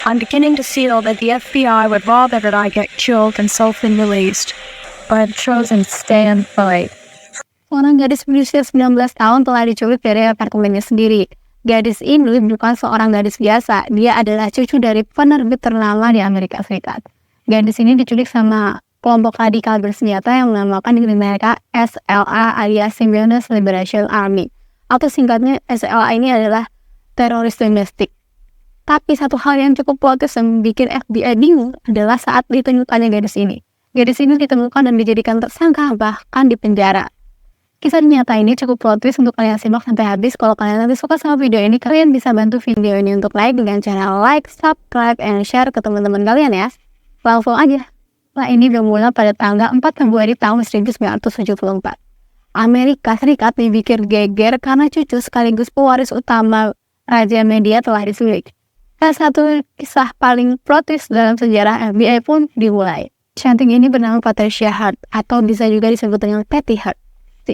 I'm beginning to feel that the FBI would rather that I get killed than self-been released, but I've chosen to stay and fight. Seorang gadis berusia 19 tahun telah diculik dari apartemennya sendiri. Gadis ini bukan seorang gadis biasa, dia adalah cucu dari penerbit ternama di Amerika Serikat. Gadis ini diculik sama kelompok radikal bersenjata yang menamakan diri mereka SLA alias Symbionese Liberation Army. Atau singkatnya SLA ini adalah teroris domestik. Tapi satu hal yang cukup plot twist yang bikin FBI bingung adalah saat ditunjukkannya gadis ini. Gadis ini ditemukan dan dijadikan tersangka bahkan dipenjara. Kisah nyata ini cukup plot twist untuk kalian simak sampai habis. Kalau kalian nanti suka sama video ini, kalian bisa bantu video ini untuk like dengan cara like, subscribe, and share ke teman-teman kalian ya. Langsung aja. Nah, ini bermula pada tanggal 4 Februari tahun 1974. Amerika Serikat dibikin geger karena cucu sekaligus pewaris utama Raja Media telah diculik. Salah satu kisah paling plot twist dalam sejarah FBI pun dimulai. Cantik ini bernama Patricia Heart atau bisa juga disebut dengan Patty Heart.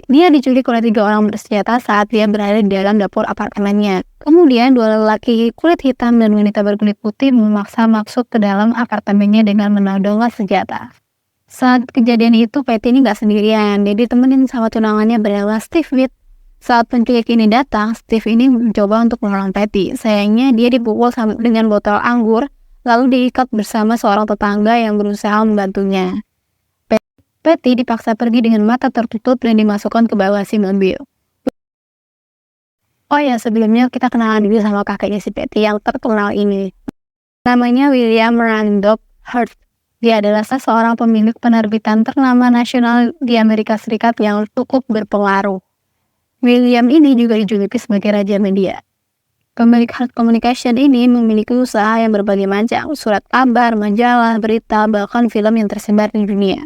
Dia diculik oleh 3 orang bersenjata saat dia berada di dalam dapur apartemennya. Kemudian 2 lelaki kulit hitam dan wanita berkulit putih memaksa masuk ke dalam apartemennya dengan menodongkan senjata. Saat kejadian itu, Patty ini gak sendirian, dia ditemenin sama tunangannya bernama Steve Witt. Saat penculik ini datang, Steve ini mencoba untuk menolong Patty. Sayangnya dia dipukul dengan botol anggur, lalu diikat bersama seorang tetangga yang berusaha membantunya. Patty dipaksa pergi dengan mata tertutup dan dimasukkan ke bagasi mobil. Oh ya, sebelumnya kita kenalan dulu sama kakaknya si Patty yang terkenal ini. Namanya William Randolph Hearst. Dia adalah seorang pemilik penerbitan ternama nasional di Amerika Serikat yang cukup berpengaruh. William ini juga dijuluki sebagai Raja Media. Pemilik Hearst Communication ini memiliki usaha yang berbagai macam, surat kabar, majalah, berita, bahkan film yang tersebar di dunia.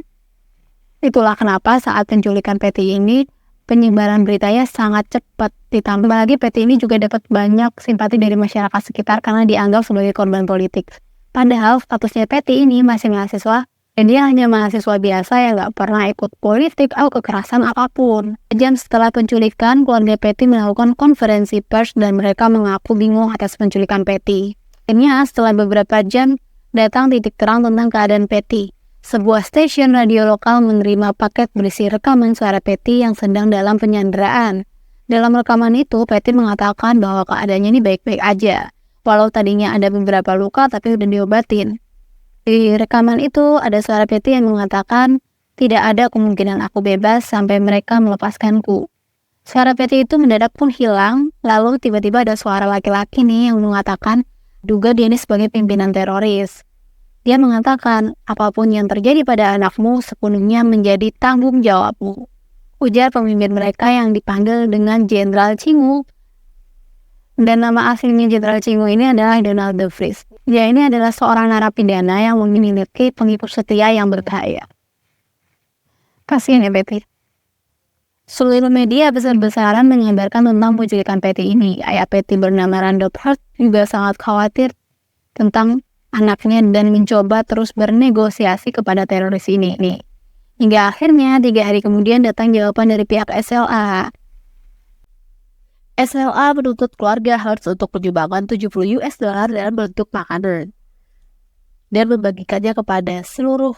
Itulah kenapa saat penculikan Patty ini, penyebaran beritanya sangat cepat. Ditambah lagi Patty ini juga dapat banyak simpati dari masyarakat sekitar karena dianggap sebagai korban politik. Padahal statusnya Patty ini masih mahasiswa, dan dia hanya mahasiswa biasa yang gak pernah ikut politik atau kekerasan apapun. Jam setelah penculikan, keluarga Patty melakukan konferensi pers dan mereka mengaku bingung atas penculikan Patty. Akhirnya setelah beberapa jam, datang titik terang tentang keadaan Patty. Sebuah stasiun radio lokal menerima paket berisi rekaman suara Patty yang sedang dalam penyanderaan. Dalam rekaman itu, Patty mengatakan bahwa keadaannya ini baik-baik aja. Walau tadinya ada beberapa luka tapi udah diobatin. Di rekaman itu ada suara Patty yang mengatakan, tidak ada kemungkinan aku bebas sampai mereka melepaskanku. Suara Patty itu mendadak pun hilang, lalu tiba-tiba ada suara laki-laki nih yang mengatakan, duga dia ini sebagai pimpinan teroris. Dia mengatakan, apapun yang terjadi pada anakmu sepenuhnya menjadi tanggung jawabmu. Ujar pemimpin mereka yang dipanggil dengan Jenderal Chingu. Dan nama aslinya Jenderal Chingu ini adalah Donald DeVries. Dia ini adalah seorang narapidana yang memiliki pengikut setia yang berbahaya. Kasihan ya Patty. Seluruh media besar-besaran mengabarkan tentang penculikan Patty ini. Ayah Patty bernama Randolph Hearst juga sangat khawatir tentang anaknya dan mencoba terus bernegosiasi kepada teroris ini. Hingga akhirnya 3 hari kemudian datang jawaban dari pihak SLA. SLA menuntut keluarga Hearst untuk menyumbangkan $70 dalam bentuk makanan dan membagikannya kepada seluruh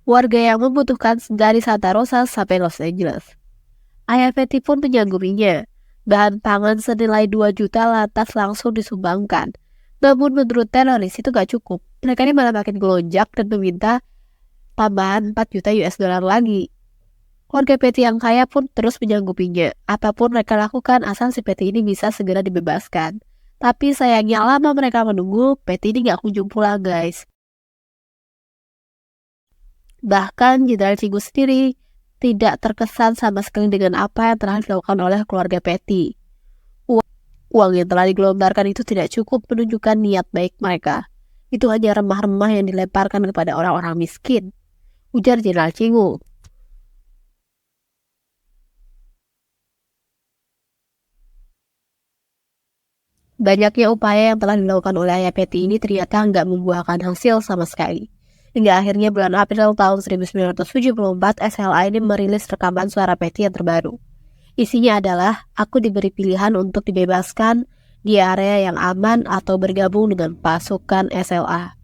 warga yang membutuhkan dari Santa Rosa sampai Los Angeles. Ayah Patty pun menyanggupinya. Bahan pangan senilai 2 juta lantas langsung disumbangkan. Namun menurut teroris itu gak cukup. Mereka ini malah makin gelonjak dan meminta tambahan $4 juta lagi. Keluarga Patty yang kaya pun terus menyanggupinya. Apapun mereka lakukan asal si Patty ini bisa segera dibebaskan. Tapi sayangnya lama mereka menunggu, Patty ini gak kunjung pulang guys. Bahkan Jenderal Chingu sendiri tidak terkesan sama sekali dengan apa yang telah dilakukan oleh keluarga Patty. Uang yang telah digelontorkan itu tidak cukup menunjukkan niat baik mereka. Itu hanya remah-remah yang dilemparkan kepada orang-orang miskin. Ujar Jenderal Chingu. Banyaknya upaya yang telah dilakukan oleh ayah Patty ini ternyata nggak membuahkan hasil sama sekali. Hingga akhirnya bulan April tahun 1974, SLA ini merilis rekaman suara Patty yang terbaru. Isinya adalah, aku diberi pilihan untuk dibebaskan di area yang aman atau bergabung dengan pasukan SLA,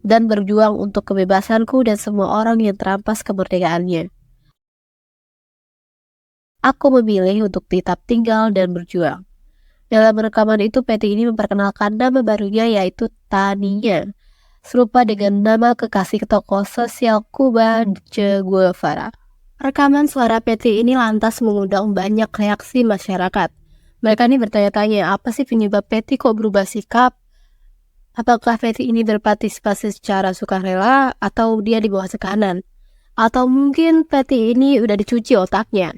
dan berjuang untuk kebebasanku dan semua orang yang terampas kemerdekaannya. Aku memilih untuk tetap tinggal dan berjuang. Dalam rekaman itu, Patty ini memperkenalkan nama barunya yaitu Tania, serupa dengan nama kekasih tokoh sosial Cuba Che Guevara. Rekaman suara Patty ini lantas mengundang banyak reaksi masyarakat. Mereka ini bertanya-tanya, apa sih penyebab Patty kok berubah sikap? Apakah Patty ini berpartisipasi secara sukarela atau dia di bawah tekanan? Atau mungkin Patty ini udah dicuci otaknya?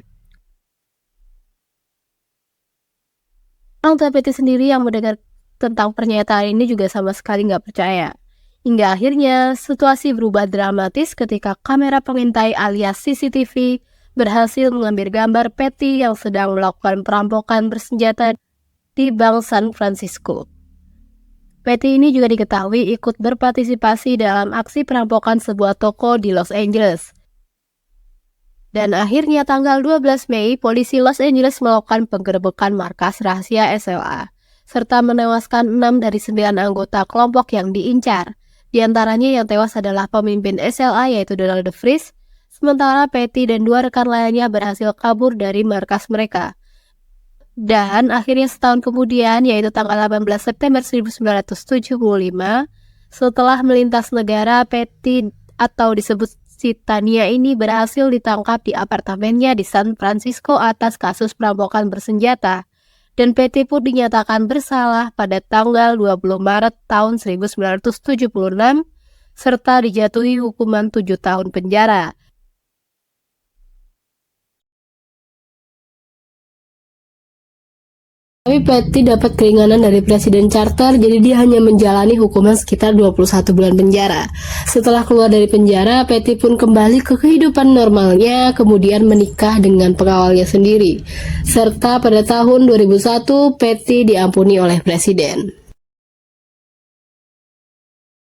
Orang tua Patty sendiri yang mendengar tentang pernyataan ini juga sama sekali nggak percaya. Hingga akhirnya situasi berubah dramatis ketika kamera pengintai alias CCTV berhasil mengambil gambar Patty yang sedang melakukan perampokan bersenjata di Bank San Francisco. Patty ini juga diketahui ikut berpartisipasi dalam aksi perampokan sebuah toko di Los Angeles. Dan akhirnya tanggal 12 Mei, polisi Los Angeles melakukan penggerebekan markas rahasia SLA, serta menewaskan 6 dari 9 anggota kelompok yang diincar. Di antaranya yang tewas adalah pemimpin SLA yaitu Donald DeVries, sementara Patty dan 2 rekan lainnya berhasil kabur dari markas mereka. Dan akhirnya setahun kemudian, yaitu tanggal 18 September 1975, setelah melintas negara, Patty atau disebut si Tania ini berhasil ditangkap di apartemennya di San Francisco atas kasus perampokan bersenjata, dan Patty pun dinyatakan bersalah pada tanggal 20 Maret tahun 1976 serta dijatuhi hukuman 7 tahun penjara. Tapi Patty dapat keringanan dari Presiden Carter, jadi dia hanya menjalani hukuman sekitar 21 bulan penjara. Setelah keluar dari penjara, Patty pun kembali ke kehidupan normalnya, kemudian menikah dengan pengawalnya sendiri. Serta pada tahun 2001, Patty diampuni oleh Presiden.